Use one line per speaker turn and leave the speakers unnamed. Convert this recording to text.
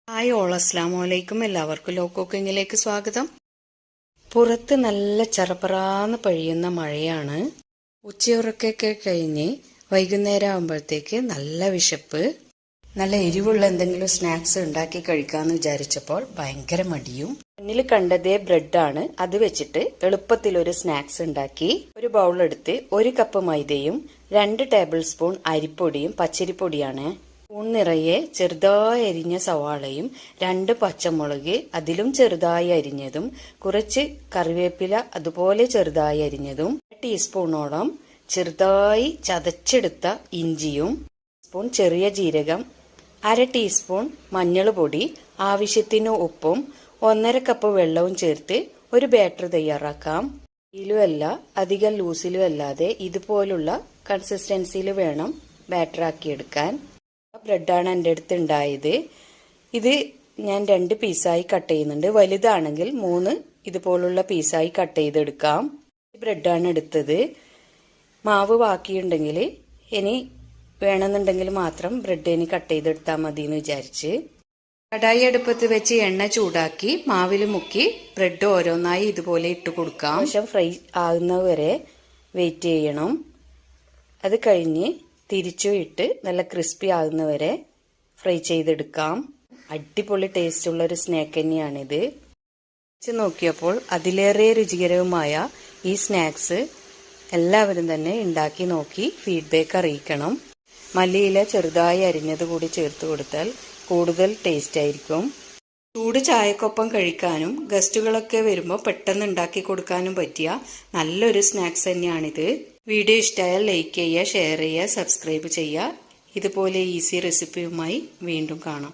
Hi all, അസ്സലാമലൈക്കും. എല്ലാവർക്കും law കുക്കിങ്ങിലേക്ക് സ്വാഗതം. പുറത്ത് നല്ല ചറപറാന്ന് പെയ്യുന്ന മഴയാണ്. ഉച്ചയുറക്കൊക്കെ കഴിഞ്ഞ് വൈകുന്നേരം ആകുമ്പോഴത്തേക്ക് നല്ല വിശപ്പ്. നല്ല എരിവുള്ള എന്തെങ്കിലും സ്നാക്സ് ഉണ്ടാക്കി കഴിക്കാമെന്ന് വിചാരിച്ചപ്പോൾ ഭയങ്കര മടിയും. മുന്നിൽ കണ്ടതേ ബ്രെഡാണ്. അത് വെച്ചിട്ട് എളുപ്പത്തിലൊരു സ്നാക്സ് ഉണ്ടാക്കി. ഒരു ബൗൾ എടുത്ത് 1 കപ്പ് മൈദയും 2 ടേബിൾ സ്പൂൺ അരിപ്പൊടിയും പച്ചരിപ്പൊടിയാണ്. സ്പൂൺ നിറയെ ചെറുതായി അരിഞ്ഞ സവാളയും 2 പച്ചമുളക് അതിലും ചെറുതായി അരിഞ്ഞതും കുറച്ച് കറിവേപ്പില അതുപോലെ ചെറുതായി അരിഞ്ഞതും 1 ടീസ്പൂണോളം ചെറുതായി ചതച്ചെടുത്ത ഇഞ്ചിയും സ്പൂൺ ചെറിയ ജീരകം 1/2 ടീസ്പൂൺ മഞ്ഞൾ പൊടി ആവശ്യത്തിന് ഉപ്പും 1/2 കപ്പ് വെള്ളവും ചേർത്ത് ഒരു ബാറ്റർ തയ്യാറാക്കാം. ഇതിലുമല്ല അധികം ലൂസിലും അല്ലാതെ ഇതുപോലുള്ള കൺസിസ്റ്റൻസിയിൽ വേണം ബാറ്റർ ആക്കിയെടുക്കാൻ. ബ്രെഡാണ് എൻ്റെ അടുത്ത് ഉണ്ടായത്. ഇത് ഞാൻ 2 പീസായി കട്ട് ചെയ്യുന്നുണ്ട്. വലുതാണെങ്കിൽ 3 ഇതുപോലുള്ള പീസായി കട്ട് ചെയ്തെടുക്കാം. ബ്രെഡാണ് എടുത്തത്. മാവ് ബാക്കിയുണ്ടെങ്കിൽ ഇനി വേണമെന്നുണ്ടെങ്കിൽ മാത്രം ബ്രെഡ് ഇനി കട്ട് ചെയ്തെടുത്താൽ മതി എന്ന് വിചാരിച്ച് കടായി അടുപ്പത്ത് വെച്ച് എണ്ണ ചൂടാക്കി മാവിൽ മുക്കി ബ്രെഡ് ഓരോന്നായി ഇതുപോലെ ഇട്ട് കൊടുക്കാം. ആവശ്യം ഫ്രൈ ആകുന്നവരെ വെയിറ്റ് ചെയ്യണം. അത് കഴിഞ്ഞ് തിരിച്ചു ഇട്ട് നല്ല ക്രിസ്പി ആകുന്നവരെ ഫ്രൈ ചെയ്തെടുക്കാം. അടിപൊളി ടേസ്റ്റുള്ള ഒരു സ്നാക്ക് തന്നെയാണിത്. നോക്കിയപ്പോൾ അതിലേറെ രുചികരവുമായ ഈ സ്നാക്സ് എല്ലാവരും തന്നെ ഉണ്ടാക്കി നോക്കി ഫീഡ്ബാക്ക് അറിയിക്കണം. മല്ലിയില ചെറുതായി അരിഞ്ഞത് കൂടി ചേർത്ത് കൊടുത്താൽ കൂടുതൽ ടേസ്റ്റ് ആയിരിക്കും. ചൂട് ചായക്കൊപ്പം കഴിക്കാനും ഗസ്റ്റുകളൊക്കെ വരുമ്പോൾ പെട്ടെന്ന് ഉണ്ടാക്കി കൊടുക്കാനും പറ്റിയ നല്ലൊരു സ്നാക്സ് തന്നെയാണിത്. വീഡിയോ ഇഷ്ടമായാൽ ലൈക്ക് ചെയ്യുക, ഷെയർ ചെയ്യുക, സബ്സ്ക്രൈബ് ചെയ്യുക. ഇതുപോലെ ഈസി റെസിപ്പിയുമായി വീണ്ടും കാണാം.